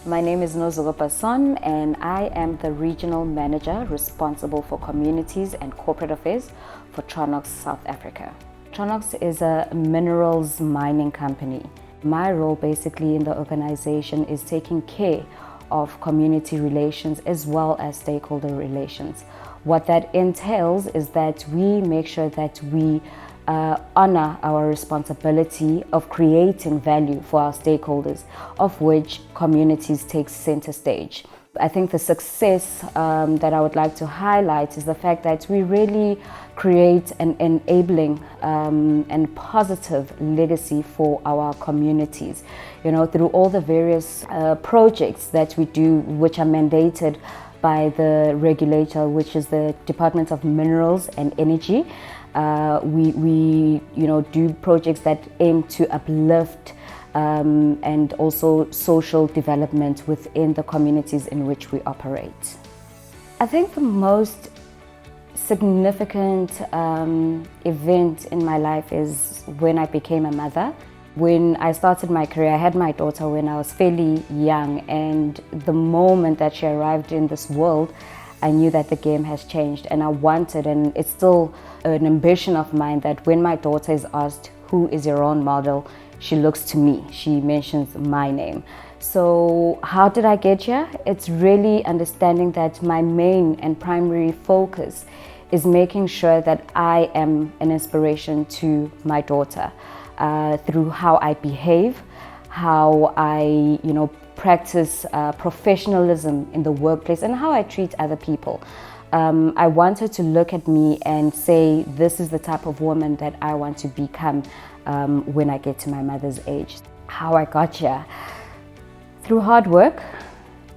My name is Nozuko Basson, and I am the Regional Manager responsible for Communities and Corporate Affairs for Tronox South Africa. Tronox is a minerals mining company. My role basically in the organization is taking care of community relations as well as stakeholder relations. What that entails is that we make sure that we honor our responsibility of creating value for our stakeholders, of which communities take center stage. I think the success that I would like to highlight is the fact that we really create an enabling and positive legacy for our communities, through all the various projects that we do, which are mandated by the regulator, which is the Department of Minerals and Energy. We do projects that aim to uplift and also social development within the communities in which we operate. I think the most significant event in my life is when I became a mother. When I started my career, I had my daughter when I was fairly young, and the moment that she arrived in this world, I knew that the game has changed, and I wanted, and it's still an ambition of mine, that when my daughter is asked, who is your role model, she looks to me, she mentions my name. So how did I get here? It's really understanding that my main and primary focus is making sure that I am an inspiration to my daughter through how I behave, how I practice professionalism in the workplace, and how I treat other people. I want her to look at me and say, this is the type of woman that I want to become when I get to my mother's age. How I got here? Through hard work,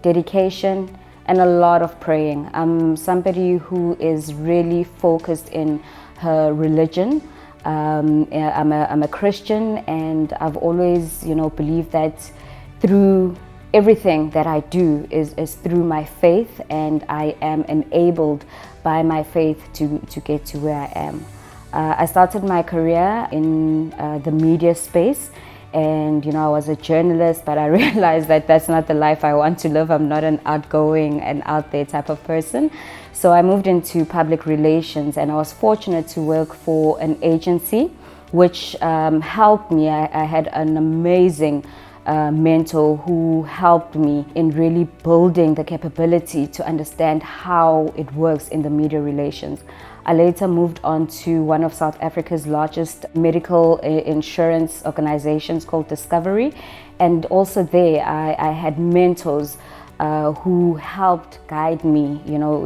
dedication, and a lot of praying. I'm somebody who is really focused in her religion. I'm a Christian, and I've always believed that through everything that I do is through my faith, and I am enabled by my faith to get to where I am. I started my career in the media space, and I was a journalist, but I realized that that's not the life I want to live. I'm not an outgoing and out there type of person. So I moved into public relations, and I was fortunate to work for an agency which helped me. I had an amazing mentor who helped me in really building the capability to understand how it works in the media relations. I later moved on to one of South Africa's largest medical insurance organizations called Discovery, and also there I had mentors who helped guide me,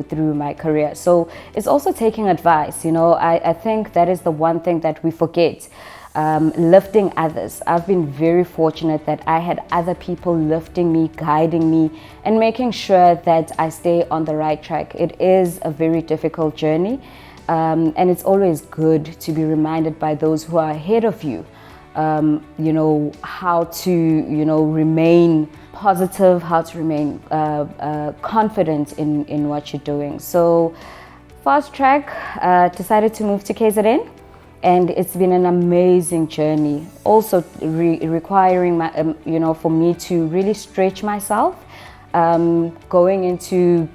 through my career. So it's also taking advice. I think that is the one thing that we forget. Lifting others. I've been very fortunate that I had other people lifting me, guiding me, and making sure that I stay on the right track. It is a very difficult journey, and it's always good to be reminded by those who are ahead of you, how to, remain positive, how to remain confident in what you're doing. So fast track, decided to move to KZN. And it's been an amazing journey, also requiring for me to really stretch myself, going into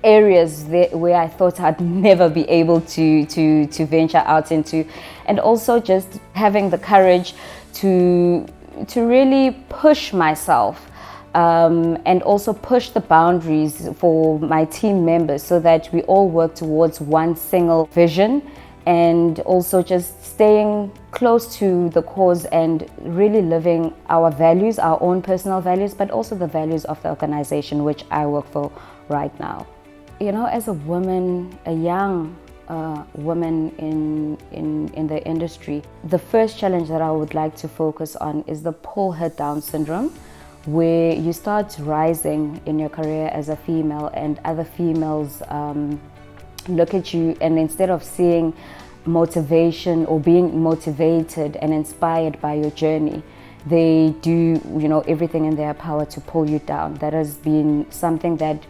areas where I thought I'd never be able to venture out into, and also just having the courage to really push myself, and also push the boundaries for my team members, so that we all work towards one single vision, and also just staying close to the cause and really living our values, our own personal values, but also the values of the organization which I work for right now. As a woman, a young woman in the industry, the first challenge that I would like to focus on is the pull her down syndrome, where you start rising in your career as a female, and other females look at you, and instead of seeing motivation or being motivated and inspired by your journey, they do everything in their power to pull you down. That has been something that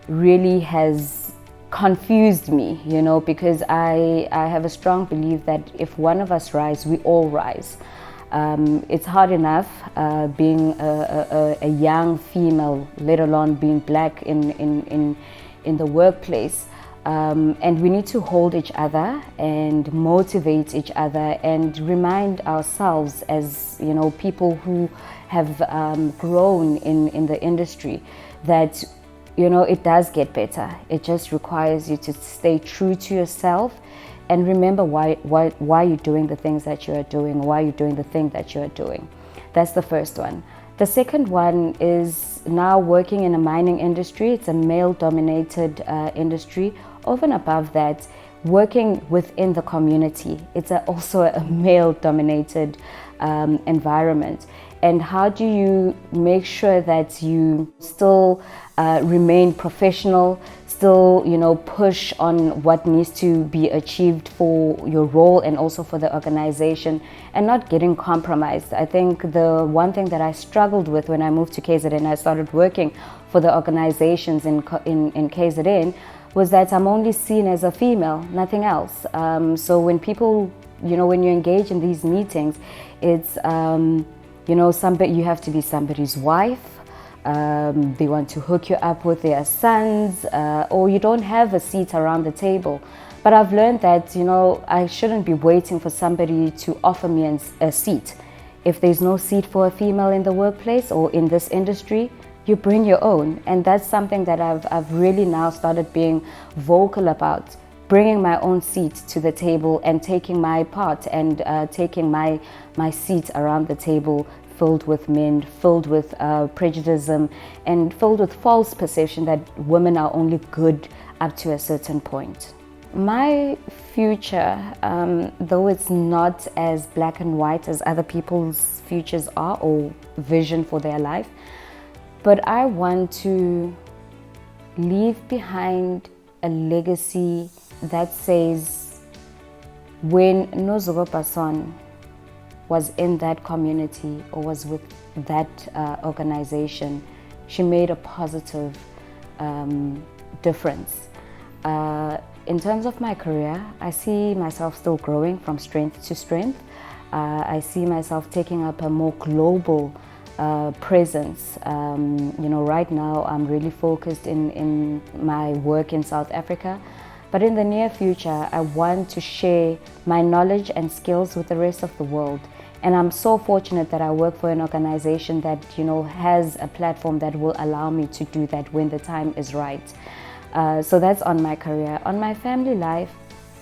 really has confused me, because I have a strong belief that if one of us rise, we all rise. It's hard enough being a young female, let alone being black in the workplace. And we need to hold each other and motivate each other and remind ourselves as, you know, people who have grown in the industry that, you know, it does get better. It just requires you to stay true to yourself and remember why you're doing the things that you are doing, why you're doing the thing that you are doing. That's the first one. The second one is now working in a mining industry. It's a male-dominated industry. Over and above that, working within the community. It's also a male-dominated environment. And how do you make sure that you still remain professional, still, you know, push on what needs to be achieved for your role and also for the organization, and not getting compromised? I think the one thing that I struggled with when I moved to KZN, I started working for the organizations in KZN, was that I'm only seen as a female, nothing else. So when people, you know, when you engage in these meetings, it's, you know, you have to be somebody's wife. They want to hook you up with their sons, or you don't have a seat around the table. But I've learned that, you know, I shouldn't be waiting for somebody to offer me a seat. If there's no seat for a female in the workplace or in this industry, you bring your own. And that's something that I've really now started being vocal about, bringing my own seat to the table and taking my part and taking my seat around the table, filled with men, filled with prejudice, and filled with false perception that women are only good up to a certain point. My future, though it's not as black and white as other people's futures are or vision for their life, but I want to leave behind a legacy that says when Nozuko Basson was in that community or was with that organization, she made a positive difference. In terms of my career, I see myself still growing from strength to strength. I see myself taking up a more global presence. You know, right now I'm really focused in my work in South Africa, but in the near future I want to share my knowledge and skills with the rest of the world. And I'm so fortunate that I work for an organization that, you know, has a platform that will allow me to do that when the time is right. So that's on my career. On my family life,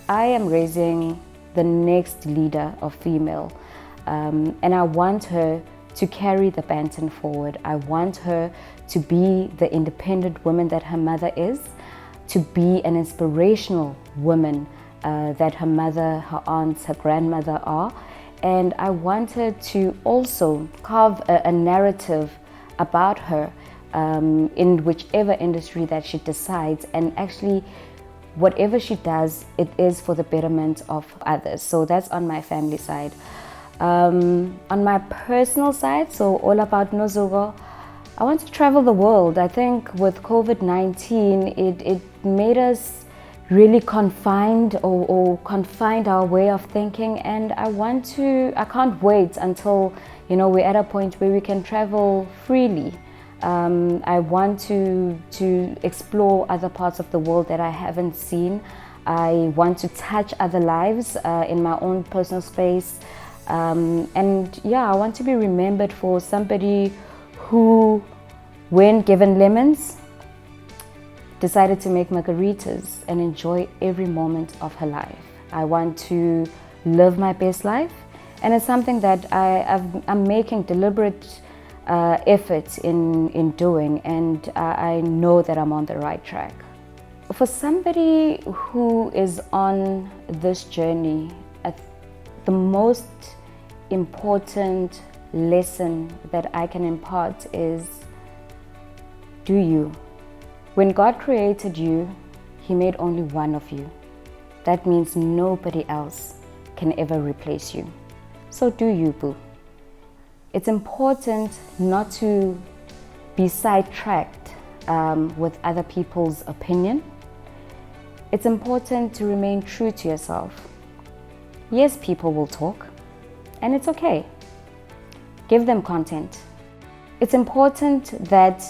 I am raising the next leader of female, and I want her to carry the baton forward. I want her to be the independent woman that her mother is, to be an inspirational woman that her mother, her aunts, her grandmother are. And I want her to also carve a narrative about her in whichever industry that she decides, and actually whatever she does, it is for the betterment of others. So that's on my family side. On my personal side, so all about Nozuko, I want to travel the world. I think with COVID-19, it made us really confined or confined our way of thinking, and I can't wait until, you know, we're at a point where we can travel freely. I want to explore other parts of the world that I haven't seen. I want to touch other lives in my own personal space. And yeah, I want to be remembered for somebody who, when given lemons, decided to make margaritas and enjoy every moment of her life. I want to live my best life, and it's something that I'm making deliberate effort in doing, and I know that I'm on the right track. For somebody who is on this journey, the most important lesson that I can impart is, do you. When God created you, He made only one of you. That means nobody else can ever replace you. So do you, boo. It's important not to be sidetracked with other people's opinion. It's important to remain true to yourself. Yes, people will talk, and it's okay. Give them content. It's important that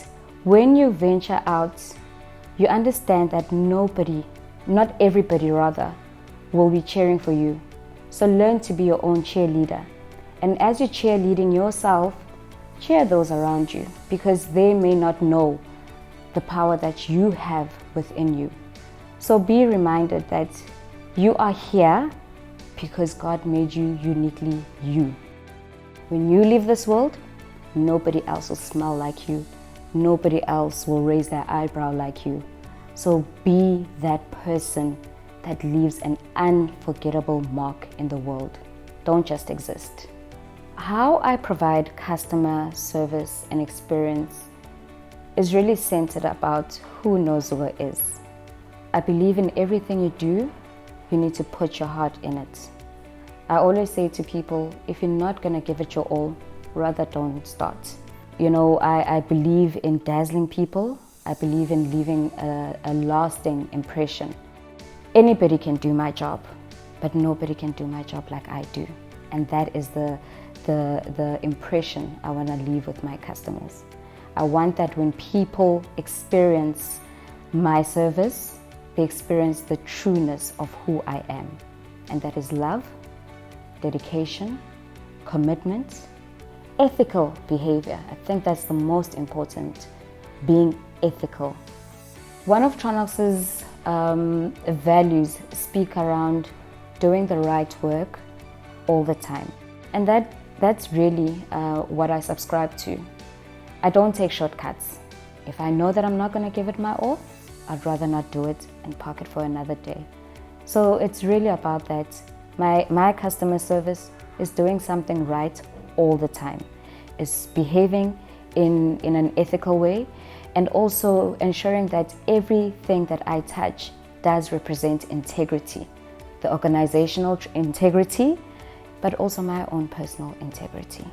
when you venture out, you understand that not everybody rather, will be cheering for you. So learn to be your own cheerleader. And as you're cheerleading yourself, cheer those around you, because they may not know the power that you have within you. So be reminded that you are here because God made you uniquely you. When you leave this world, nobody else will smell like you. Nobody else will raise their eyebrow like you. So be that person that leaves an unforgettable mark in the world. Don't just exist. How I provide customer service and experience is really centered about who Nozuko is. I believe in everything you do, you need to put your heart in it. I always say to people, if you're not going to give it your all, rather don't start. I believe in dazzling people. I believe in leaving a lasting impression. Anybody can do my job, but nobody can do my job like I do. And that is the impression I want to leave with my customers. I want that when people experience my service, they experience the trueness of who I am. And that is love, dedication, commitment, ethical behavior. I think that's the most important, being ethical. One of Tronox's values speak around doing the right work all the time. And that's really what I subscribe to. I don't take shortcuts. If I know that I'm not going to give it my all, I'd rather not do it and park it for another day. So it's really about that. My customer service is doing something right all the time. It's behaving in an ethical way, and also ensuring that everything that I touch does represent integrity, the organizational integrity, but also my own personal integrity.